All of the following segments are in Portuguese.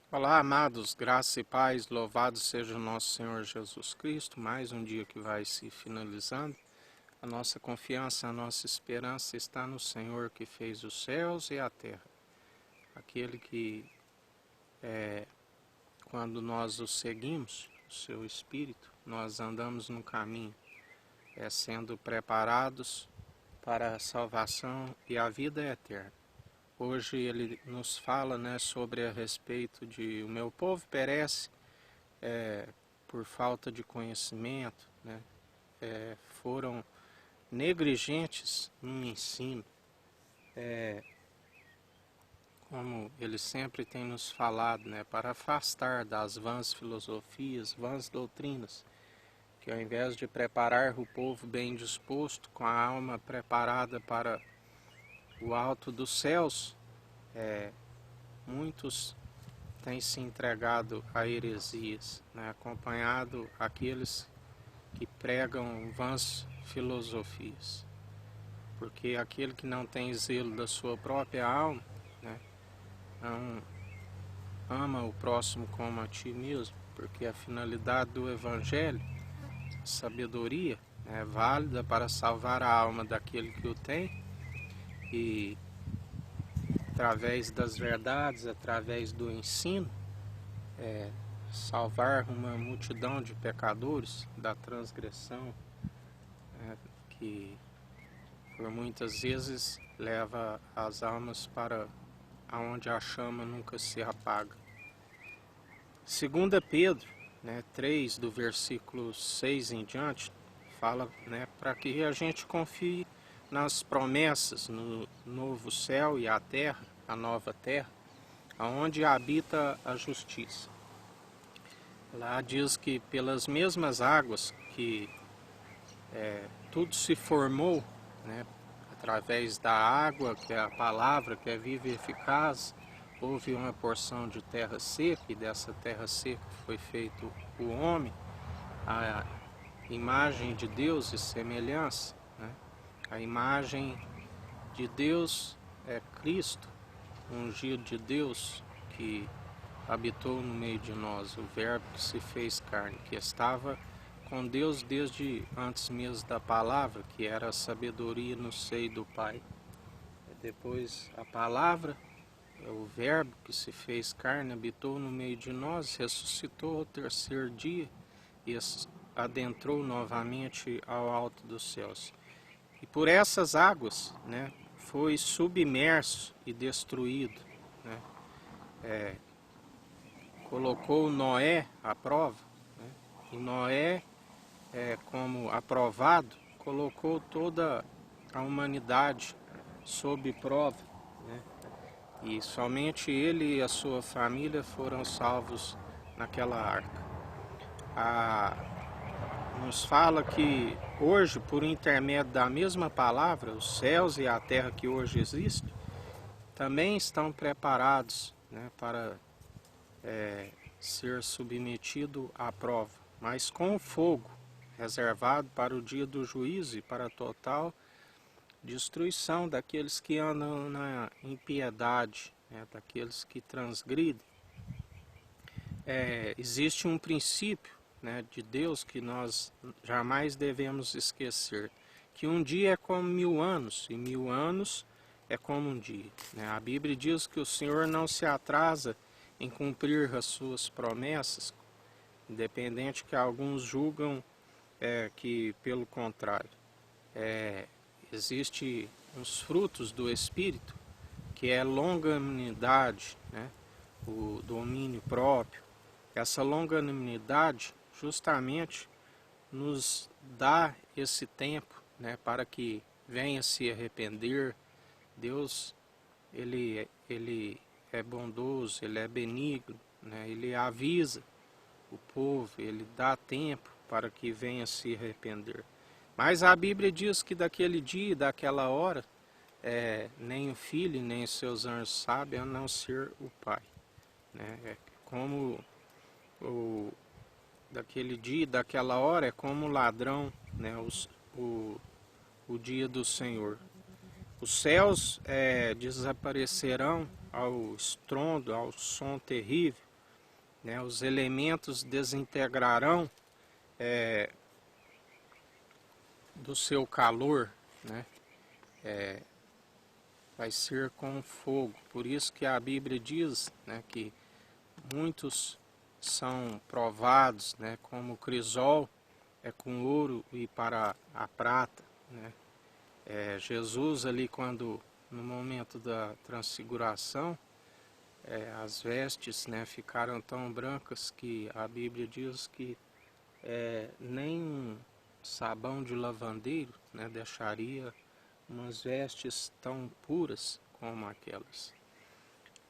Olá, amados, graça e paz, louvado seja o nosso Senhor Jesus Cristo. Mais um dia que vai se finalizando. A nossa confiança, a nossa esperança está no Senhor que fez os céus e a terra. Aquele que, quando nós o seguimos, o seu Espírito, nós andamos no caminho, sendo preparados para a salvação e a vida eterna. Hoje ele nos fala, sobre a respeito de o meu povo perece por falta de conhecimento, foram negligentes no ensino, como ele sempre tem nos falado, para afastar das vãs filosofias, vãs doutrinas, que ao invés de preparar o povo bem disposto, com a alma preparada para o alto dos céus, muitos têm se entregado a heresias, acompanhado aqueles que pregam vãs filosofias. Porque aquele que não tem zelo da sua própria alma, não ama o próximo como a ti mesmo, porque a finalidade do Evangelho, a sabedoria, é válida para salvar a alma daquele que o tem e, através das verdades, através do ensino, salvar uma multidão de pecadores da transgressão, que por muitas vezes leva as almas para aonde a chama nunca se apaga. 2 Pedro 3, do versículo 6 em diante, fala para que a gente confie nas promessas, no novo céu e a terra, a nova terra, aonde habita a justiça. Lá diz que pelas mesmas águas que tudo se formou, através da água, que é a palavra, que é viva e eficaz, houve uma porção de terra seca, e dessa terra seca foi feito o homem, a imagem de Deus e semelhança. A imagem de Deus é Cristo, ungido de Deus, que habitou no meio de nós, o Verbo que se fez carne, que estava com Deus desde antes mesmo da palavra, que era a sabedoria no seio do Pai. Depois a palavra, o Verbo que se fez carne, habitou no meio de nós, ressuscitou ao terceiro dia e adentrou novamente ao alto dos céus. E por essas águas, foi submerso e destruído. Colocou Noé à prova, e Noé, como aprovado, colocou toda a humanidade sob prova, e somente ele e a sua família foram salvos naquela arca. Nos fala que hoje, por intermédio da mesma palavra, os céus e a terra que hoje existem, também estão preparados para ser submetido à prova, mas com o fogo reservado para o dia do juízo e para a total destruição daqueles que andam na impiedade, daqueles que transgridem. Existe um princípio de Deus que nós jamais devemos esquecer, que um dia é como 1000 anos, e 1000 anos é como um dia. A Bíblia diz que o Senhor não se atrasa em cumprir as suas promessas, independente que alguns julgam que pelo contrário. Existe uns frutos do Espírito, que é longanimidade, o domínio próprio. Essa longanimidade justamente nos dá esse tempo para que venha se arrepender. Deus, ele é bondoso, ele é benigno, ele avisa o povo, ele dá tempo para que venha se arrepender. Mas a Bíblia diz que daquele dia e daquela hora, nem o Filho nem os seus anjos sabem, a não ser o Pai. Como daquele dia e daquela hora é como o ladrão, o dia do Senhor. Os céus desaparecerão ao estrondo, ao som terrível, né, os elementos desintegrarão do seu calor, né, vai ser com fogo. Por isso que a Bíblia diz, né, que muitos são provados, né, como o crisol é com ouro e para a prata, né. Jesus ali, quando no momento da transfiguração, as vestes, né, ficaram tão brancas que a Bíblia diz que nem um sabão de lavandeiro, né, deixaria umas vestes tão puras como aquelas.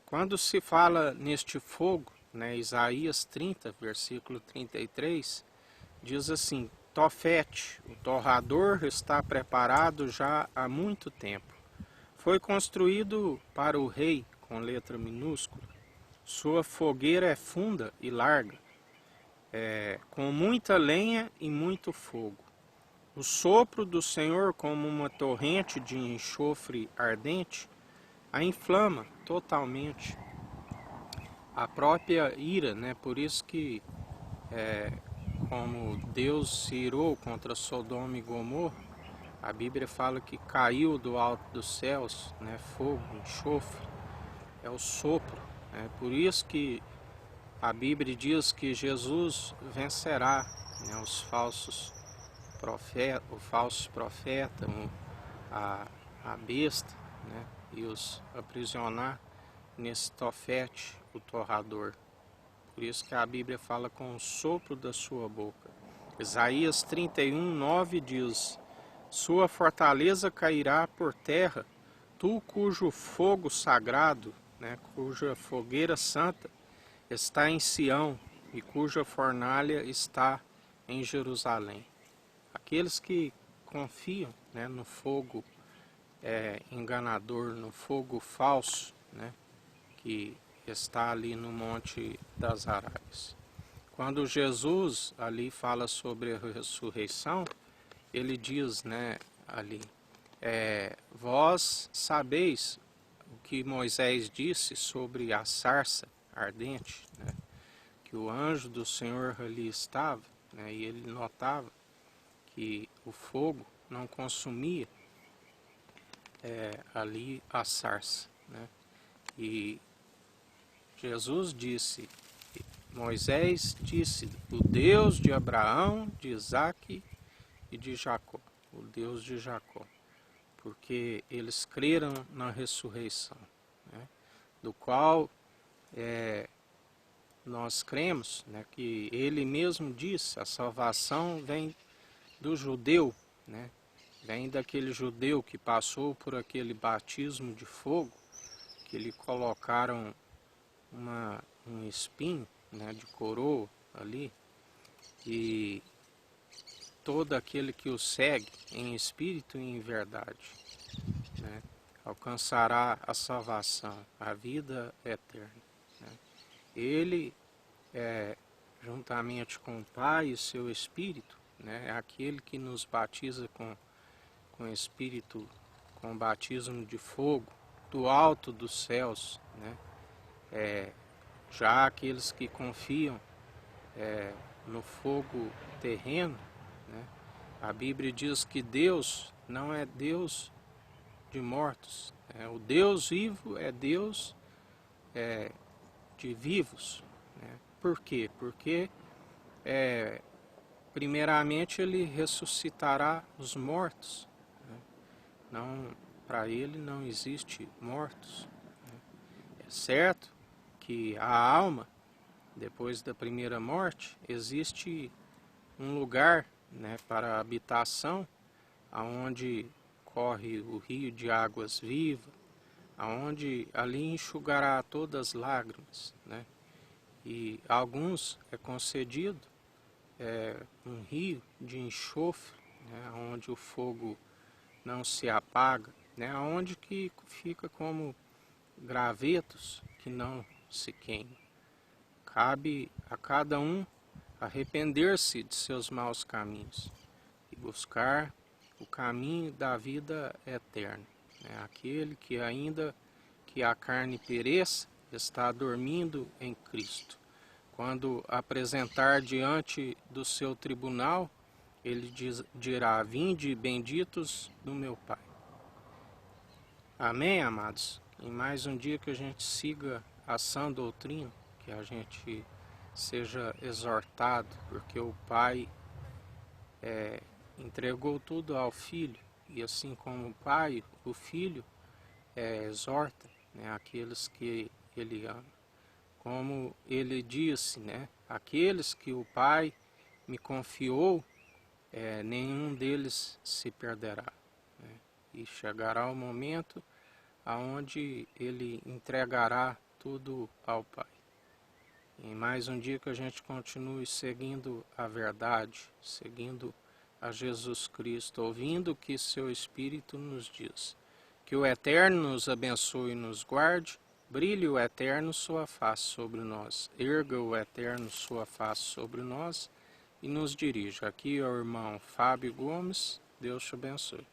Quando se fala neste fogo, né, Isaías 30, versículo 33, diz assim: Tofete, o torrador, está preparado já há muito tempo. Foi construído para o rei, com letra minúscula. Sua fogueira é funda e larga, com muita lenha e muito fogo. O sopro do Senhor, como uma torrente de enxofre ardente, a inflama totalmente. A própria ira, né? Por isso que, como Deus se irou contra Sodoma e Gomorra, a Bíblia fala que caiu do alto dos céus, né, fogo, enxofre, é o sopro. Por isso que a Bíblia diz que Jesus vencerá, né, os falsos profetas, o falso profeta, a besta, né, e os aprisionar nesse tofete, o torrador. Por isso que a Bíblia fala com o sopro da sua boca. Isaías 31, 9 diz: Sua fortaleza cairá por terra, tu cujo fogo sagrado, né, cuja fogueira santa está em Sião e cuja fornalha está em Jerusalém. Aqueles que confiam, né, no fogo enganador, no fogo falso, né, que está ali no Monte das Arábias. Quando Jesus ali fala sobre a ressurreição, ele diz, né, ali, vós sabeis o que Moisés disse sobre a sarça ardente, né, que o anjo do Senhor ali estava, né, e ele notava que o fogo não consumia ali a sarça, né, e Jesus disse, Moisés disse, o Deus de Abraão, de Isaque e de Jacó, o Deus de Jacó, porque eles creram na ressurreição, né, do qual nós cremos, né, que ele mesmo disse, a salvação vem do judeu, né, vem daquele judeu que passou por aquele batismo de fogo, que lhe colocaram um espinho, né, de coroa ali, e todo aquele que o segue em espírito e em verdade, né, alcançará a salvação, a vida eterna, né. Ele, juntamente com o Pai e o seu Espírito, né, é aquele que nos batiza com Espírito, com batismo de fogo, do alto dos céus, né. Já aqueles que confiam no fogo terreno, né, a Bíblia diz que Deus não é Deus de mortos, o Deus vivo é Deus de vivos, né. Por quê? Porque primeiramente ele ressuscitará os mortos, né. Não, para ele não existe mortos, né. É certo que a alma, depois da primeira morte, existe um lugar, né, para a habitação, aonde corre o rio de águas vivas, aonde ali enxugará todas as lágrimas, né? E a alguns é concedido um rio de enxofre, né, onde o fogo não se apaga, né, onde que fica como gravetos que não se queimam. Cabe a cada um arrepender-se de seus maus caminhos e buscar o caminho da vida eterna, né? Aquele que ainda que a carne pereça está dormindo em Cristo. Quando apresentar diante do seu tribunal, ele dirá: vinde benditos do meu Pai. Amém, amados? Em mais um dia que a gente siga a sã doutrina, que a gente seja exortado, porque o Pai entregou tudo ao Filho, e assim como o Pai, o Filho exorta, né, aqueles que Ele ama. Como Ele disse, né, aqueles que o Pai me confiou, nenhum deles se perderá, né? E chegará o momento aonde Ele entregará tudo ao Pai. Em mais um dia que a gente continue seguindo a verdade, seguindo a Jesus Cristo, ouvindo o que seu Espírito nos diz. Que o Eterno nos abençoe e nos guarde, brilhe o Eterno sua face sobre nós, erga o Eterno sua face sobre nós e nos dirija. Aqui é o irmão Fábio Gomes, Deus te abençoe.